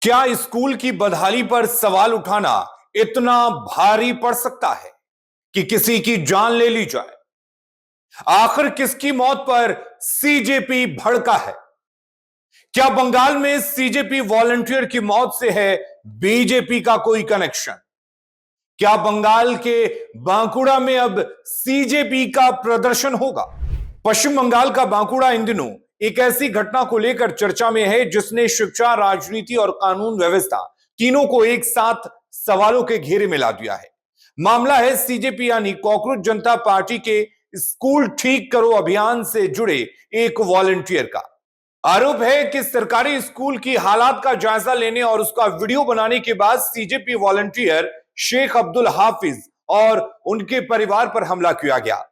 क्या स्कूल की बदहाली पर सवाल उठाना इतना भारी पड़ सकता है कि किसी की जान ले ली जाए? आखिर किसकी मौत पर सीजेपी भड़का है? क्या बंगाल में सीजेपी वॉलंटियर की मौत से है बीजेपी का कोई कनेक्शन? क्या बंगाल के बांकुड़ा में अब सीजेपी का प्रदर्शन होगा? पश्चिम बंगाल का बांकुड़ा इन दिनों एक ऐसी घटना को लेकर चर्चा में है जिसने शिक्षा, राजनीति और कानून व्यवस्था तीनों को एक साथ सवालों के घेरे में ला दिया है। मामला है सीजेपी यानी कॉकरोच जनता पार्टी के स्कूल ठीक करो अभियान से जुड़े एक वॉलंटियर का। आरोप है कि सरकारी स्कूल की हालात का जायजा लेने और उसका वीडियो बनाने के बाद सीजेपी वॉलंटियर शेख अब्दुल हाफिज और उनके परिवार पर हमला किया गया।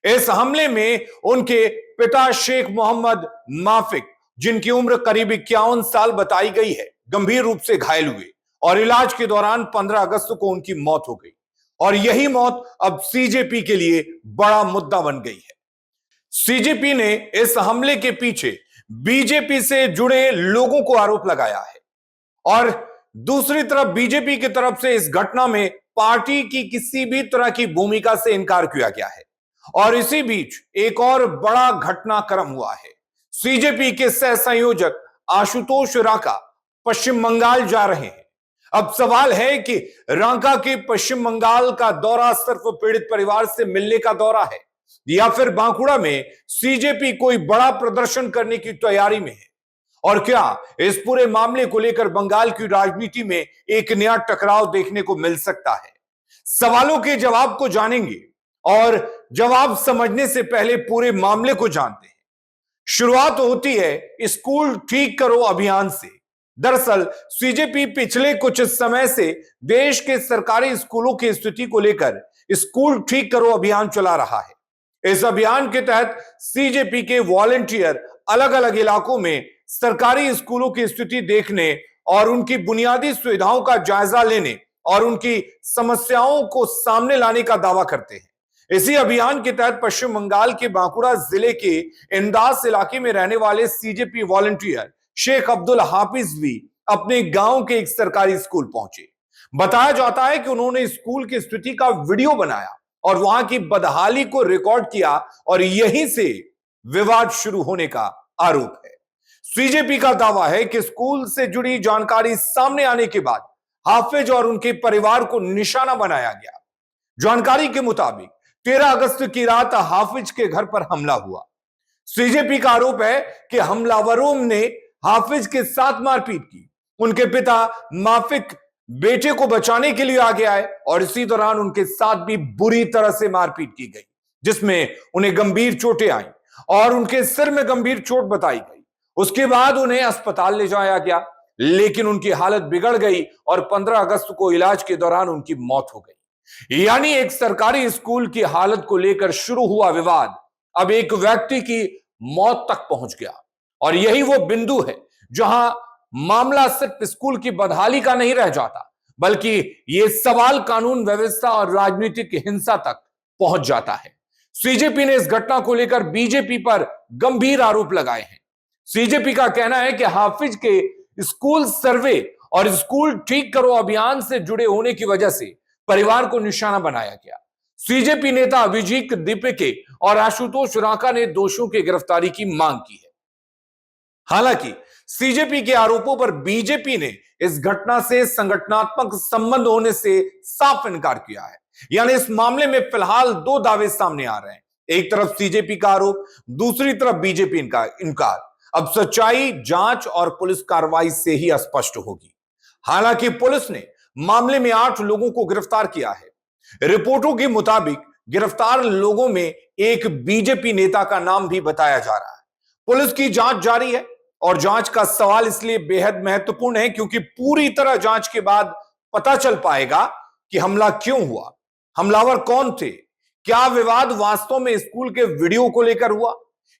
इस हमले में उनके पिता शेख मोहम्मद माफिक, जिनकी उम्र करीब 51 साल बताई गई है, गंभीर रूप से घायल हुए और इलाज के दौरान 15 अगस्त को उनकी मौत हो गई। और यही मौत अब सीजेपी के लिए बड़ा मुद्दा बन गई है। सीजेपी ने इस हमले के पीछे बीजेपी से जुड़े लोगों को आरोप लगाया है और दूसरी तरफ बीजेपी की तरफ से इस घटना में पार्टी की किसी भी तरह की भूमिका से इनकार किया गया है। और इसी बीच एक और बड़ा घटनाक्रम हुआ है। सीजेपी के सह संयोजक आशुतोष राका पश्चिम बंगाल जा रहे हैं। अब सवाल है कि राका के पश्चिम बंगाल का दौरा सिर्फ पीड़ित परिवार से मिलने का दौरा है या फिर बांकुड़ा में सीजेपी कोई बड़ा प्रदर्शन करने की तैयारी में है? और क्या इस पूरे मामले को लेकर बंगाल की राजनीति में एक नया टकराव देखने को मिल सकता है? सवालों के जवाब को जानेंगे और जवाब समझने से पहले पूरे मामले को जानते हैं। शुरुआत होती है स्कूल ठीक करो अभियान से। दरअसल सीजेपी पिछले कुछ समय से देश के सरकारी स्कूलों की स्थिति को लेकर स्कूल ठीक करो अभियान चला रहा है। इस अभियान के तहत सीजेपी के वॉलंटियर अलग अलग इलाकों में सरकारी स्कूलों की स्थिति देखने और उनकी बुनियादी सुविधाओं का जायजा लेने और उनकी समस्याओं को सामने लाने का दावा करते हैं। इसी अभियान के तहत पश्चिम बंगाल के बांकुड़ा जिले के इंदास इलाके में रहने वाले सीजेपी वॉलंटियर शेख अब्दुल हाफिज भी अपने गांव के एक सरकारी स्कूल पहुंचे। बताया जाता है कि उन्होंने स्कूल की स्थिति का वीडियो बनाया और वहां की बदहाली को रिकॉर्ड किया और यहीं से विवाद शुरू होने का आरोप है। सीजेपी का दावा है कि स्कूल से जुड़ी जानकारी सामने आने के बाद हाफिज और उनके परिवार को निशाना बनाया गया। जानकारी के मुताबिक 13 अगस्त की रात हाफिज के घर पर हमला हुआ। सीजेपी का आरोप है कि हमलावरों ने हाफिज के साथ मारपीट की। उनके पिता माफिक बेटे को बचाने के लिए आगे आए और इसी दौरान उनके साथ भी बुरी तरह से मारपीट की गई, जिसमें उन्हें गंभीर चोटें आई और उनके सिर में गंभीर चोट बताई गई। उसके बाद उन्हें अस्पताल ले जाया गया, लेकिन उनकी हालत बिगड़ गई और 15 अगस्त को इलाज के दौरान उनकी मौत हो गई। यानी एक सरकारी स्कूल की हालत को लेकर शुरू हुआ विवाद अब एक व्यक्ति की मौत तक पहुंच गया। और यही वो बिंदु है जहां मामला सिर्फ स्कूल की बदहाली का नहीं रह जाता, बल्कि यह सवाल कानून व्यवस्था और राजनीतिक हिंसा तक पहुंच जाता है। सीजेपी ने इस घटना को लेकर बीजेपी पर गंभीर आरोप लगाए हैं। सीजेपी का कहना है कि हाफिज के स्कूल सर्वे और स्कूल ठीक करो अभियान से जुड़े होने की वजह से परिवार को निशाना बनाया गया। सीजेपी नेता अभिजीत दीपिके और आशुतोष राका ने दोषियों की गिरफ्तारी की मांग की है। हालांकि सीजेपी के आरोपों पर बीजेपी ने इस घटना से संगठनात्मक संबंध होने से साफ इनकार किया है। यानी इस मामले में फिलहाल दो दावे सामने आ रहे हैं, एक तरफ सीजेपी का आरोप, दूसरी तरफ बीजेपी का इनकार। अब सच्चाई जांच और पुलिस कार्रवाई से ही स्पष्ट होगी। हालांकि पुलिस ने मामले में 8 लोगों को गिरफ्तार किया है। रिपोर्टों के मुताबिक गिरफ्तार लोगों में एक बीजेपी नेता का नाम भी बताया जा रहा है। पुलिस की जांच जारी है और जांच का सवाल इसलिए बेहद महत्वपूर्ण है क्योंकि पूरी तरह जांच के बाद पता चल पाएगा कि हमला क्यों हुआ, हमलावर कौन थे, क्या विवाद वास्तव में स्कूल के वीडियो को लेकर हुआ,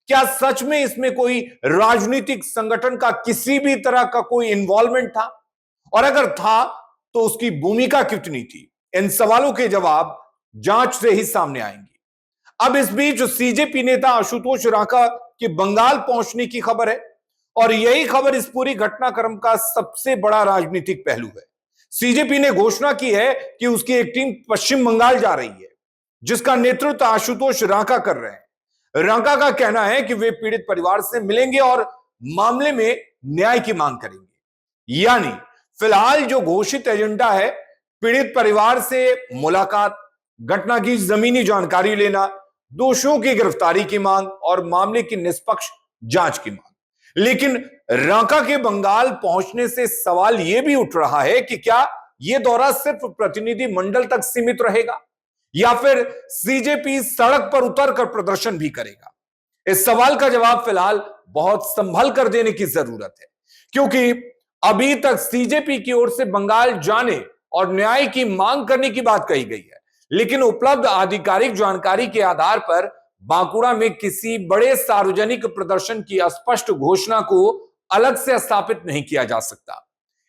क्या सच में इसमें कोई राजनीतिक संगठन का किसी भी तरह का कोई इन्वॉल्वमेंट था, और अगर था तो उसकी भूमिका कितनी थी। इन सवालों के जवाब जांच से ही सामने आएंगे। अब इस बीच सीजेपी नेता आशुतोष राका के बंगाल पहुंचने की खबर है। और यही खबर इस पूरी घटनाक्रम का सबसे बड़ा राजनीतिक पहलू है। सीजेपी ने घोषणा की है कि उसकी एक टीम पश्चिम बंगाल जा रही है, जिसका नेतृत्व आशुतोष रांका कर रहे हैं। रांका का कहना है कि वे पीड़ित परिवार से मिलेंगे और मामले में न्याय की मांग करेंगे। यानी फिलहाल जो घोषित एजेंडा है, पीड़ित परिवार से मुलाकात, घटना की जमीनी जानकारी लेना, दोषियों की गिरफ्तारी की मांग और मामले की निष्पक्ष जांच की मांग। लेकिन रांका के बंगाल पहुंचने से सवाल यह भी उठ रहा है कि क्या यह दौरा सिर्फ प्रतिनिधि मंडल तक सीमित रहेगा या फिर सीजेपी सड़क पर उतरकर प्रदर्शन भी करेगा। इस सवाल का जवाब फिलहाल बहुत संभल कर देने की जरूरत है, क्योंकि अभी तक सीजेपी की ओर से बंगाल जाने और न्याय की मांग करने की बात कही गई है, लेकिन उपलब्ध आधिकारिक जानकारी के आधार पर बांकुड़ा में किसी बड़े सार्वजनिक प्रदर्शन की स्पष्ट घोषणा को अलग से स्थापित नहीं किया जा सकता।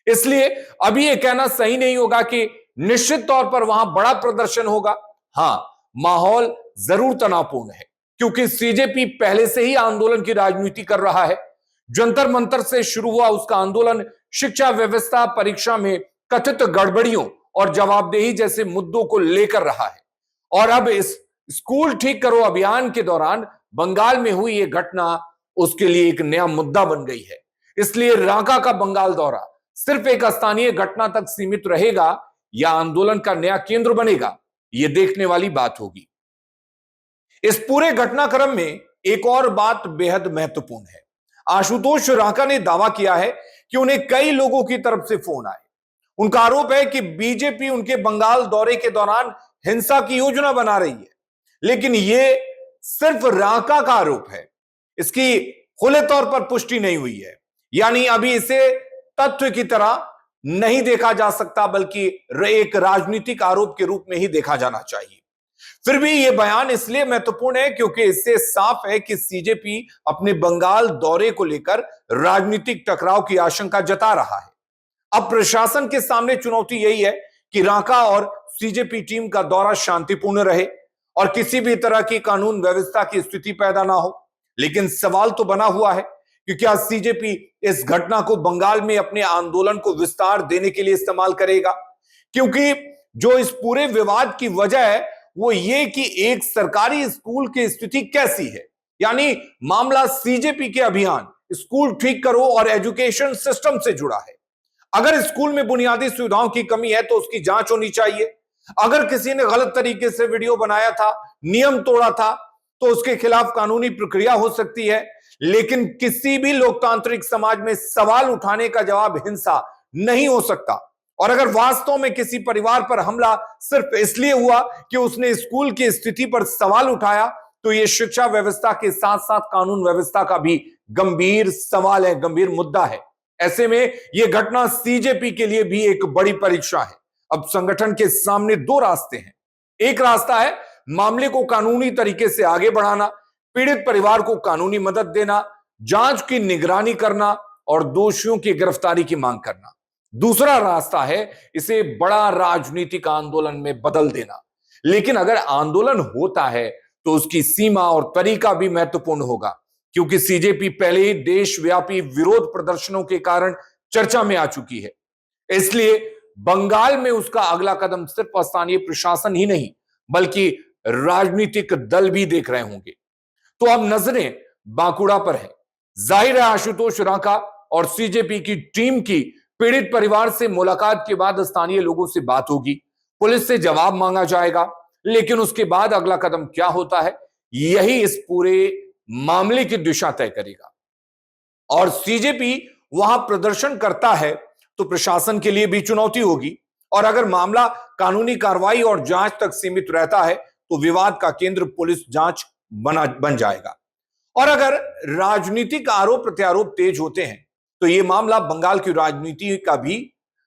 इसलिए अभी यह कहना सही नहीं होगा कि निश्चित तौर पर वहां बड़ा प्रदर्शन होगा। हां, माहौल जरूर तनावपूर्ण है, क्योंकि सीजेपी पहले से ही आंदोलन की राजनीति कर रहा है। जंतर मंतर से शुरू हुआ उसका आंदोलन शिक्षा व्यवस्था, परीक्षा में कथित गड़बड़ियों और जवाबदेही जैसे मुद्दों को लेकर रहा है। और अब इस स्कूल ठीक करो अभियान के दौरान बंगाल में हुई यह घटना उसके लिए एक नया मुद्दा बन गई है। इसलिए रांका का बंगाल दौरा सिर्फ एक स्थानीय घटना तक सीमित रहेगा या आंदोलन का नया केंद्र बनेगा, यह देखने वाली बात होगी। इस पूरे घटनाक्रम में एक और बात बेहद महत्वपूर्ण है। आशुतोष रांका ने दावा किया है कि उन्हें कई लोगों की तरफ से फोन आए। उनका आरोप है कि बीजेपी उनके बंगाल दौरे के दौरान हिंसा की योजना बना रही है, लेकिन यह सिर्फ रांका का आरोप है, इसकी खुले तौर पर पुष्टि नहीं हुई है। यानी अभी इसे तथ्य की तरह नहीं देखा जा सकता, बल्कि एक राजनीतिक आरोप के रूप में ही देखा जाना चाहिए। फिर भी यह बयान इसलिए महत्वपूर्ण है क्योंकि इससे साफ है कि सीजेपी अपने बंगाल दौरे को लेकर राजनीतिक टकराव की आशंका जता रहा है। अब प्रशासन के सामने चुनौती यही है कि रांका और सीजेपी टीम का दौरा शांतिपूर्ण रहे और किसी भी तरह की कानून व्यवस्था की स्थिति पैदा ना हो। लेकिन सवाल तो बना हुआ है कि क्या सीजेपी इस घटना को बंगाल में अपने आंदोलन को विस्तार देने के लिए इस्तेमाल करेगा, क्योंकि जो इस पूरे विवाद की वजह है वो ये कि एक सरकारी स्कूल की स्थिति कैसी है। यानी मामला सीजेपी के अभियान स्कूल ठीक करो और एजुकेशन सिस्टम से जुड़ा है। अगर स्कूल में बुनियादी सुविधाओं की कमी है तो उसकी जांच होनी चाहिए। अगर किसी ने गलत तरीके से वीडियो बनाया था, नियम तोड़ा था, तो उसके खिलाफ कानूनी प्रक्रिया हो सकती है। लेकिन किसी भी लोकतांत्रिक समाज में सवाल उठाने का जवाब हिंसा नहीं हो सकता। और अगर वास्तव में किसी परिवार पर हमला सिर्फ इसलिए हुआ कि उसने स्कूल की स्थिति पर सवाल उठाया, तो यह शिक्षा व्यवस्था के साथ साथ कानून व्यवस्था का भी गंभीर सवाल है, गंभीर मुद्दा है। ऐसे में यह घटना सीजेपी के लिए भी एक बड़ी परीक्षा है। अब संगठन के सामने दो रास्ते हैं। एक रास्ता है मामले को कानूनी तरीके से आगे बढ़ाना, पीड़ित परिवार को कानूनी मदद देना, जांच की निगरानी करना और दोषियों की गिरफ्तारी की मांग करना। दूसरा रास्ता है इसे बड़ा राजनीतिक आंदोलन में बदल देना। लेकिन अगर आंदोलन होता है तो उसकी सीमा और तरीका भी महत्वपूर्ण होगा, क्योंकि सीजेपी पहले ही देशव्यापी विरोध प्रदर्शनों के कारण चर्चा में आ चुकी है। इसलिए बंगाल में उसका अगला कदम सिर्फ स्थानीय प्रशासन ही नहीं बल्कि राजनीतिक दल भी देख रहे होंगे। तो अब नजरें बांकुड़ा पर है। जाहिर है आशुतोष रांका और सीजेपी की टीम की पीड़ित परिवार से मुलाकात के बाद स्थानीय लोगों से बात होगी, पुलिस से जवाब मांगा जाएगा। लेकिन उसके बाद अगला कदम क्या होता है, यही इस पूरे मामले की दिशा तय करेगा। और सीजेपी वहां प्रदर्शन करता है तो प्रशासन के लिए भी चुनौती होगी। और अगर मामला कानूनी कार्रवाई और जांच तक सीमित रहता है तो विवाद का केंद्र पुलिस जांच बन जाएगा। और अगर राजनीतिक आरोप प्रत्यारोप तेज होते हैं तो यह मामला बंगाल की राजनीति का भी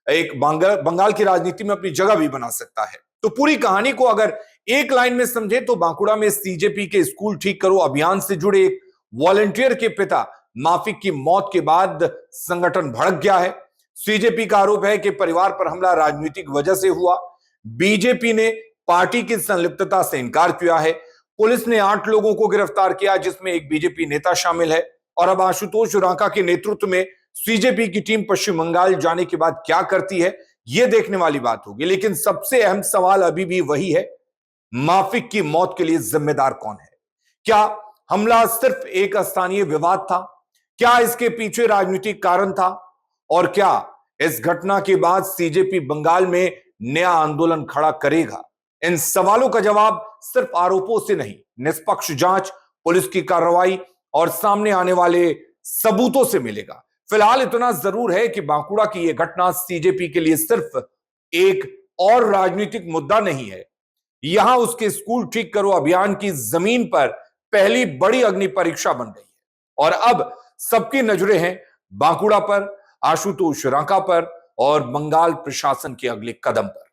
बंगाल की राजनीति में अपनी जगह भी बना सकता है। तो पूरी कहानी को अगर एक लाइन में समझे तो बांकुड़ा में सीजेपी के स्कूल ठीक करो अभियान से जुड़े एक वॉलंटियर के पिता माफिक की मौत के बाद संगठन भड़क गया है। सीजेपी का आरोप है कि परिवार पर हमला राजनीतिक वजह से हुआ। बीजेपी ने पार्टी की संलिप्तता से इनकार किया है। पुलिस ने 8 लोगों को गिरफ्तार किया जिसमें एक बीजेपी नेता शामिल है। और अब आशुतोष रांका के नेतृत्व में सीजेपी की टीम पश्चिम बंगाल जाने के बाद क्या करती है, यह देखने वाली बात होगी। लेकिन सबसे अहम सवाल अभी भी वही है, माफिक की मौत के लिए जिम्मेदार कौन है? क्या हमला सिर्फ एक स्थानीय विवाद था? क्या इसके पीछे राजनीतिक कारण था? और क्या इस घटना के बाद सीजेपी बंगाल में नया आंदोलन खड़ा करेगा? इन सवालों का जवाब सिर्फ आरोपों से नहीं, निष्पक्ष जांच, पुलिस की कार्रवाई और सामने आने वाले सबूतों से मिलेगा। फिलहाल इतना जरूर है कि बांकुड़ा की यह घटना सीजेपी के लिए सिर्फ एक और राजनीतिक मुद्दा नहीं है, यहां उसके स्कूल ठीक करो अभियान की जमीन पर पहली बड़ी अग्नि परीक्षा बन गई है। और अब सबकी नजरें हैं बांकुड़ा पर, आशुतोष रांका पर और बंगाल प्रशासन के अगले कदम पर।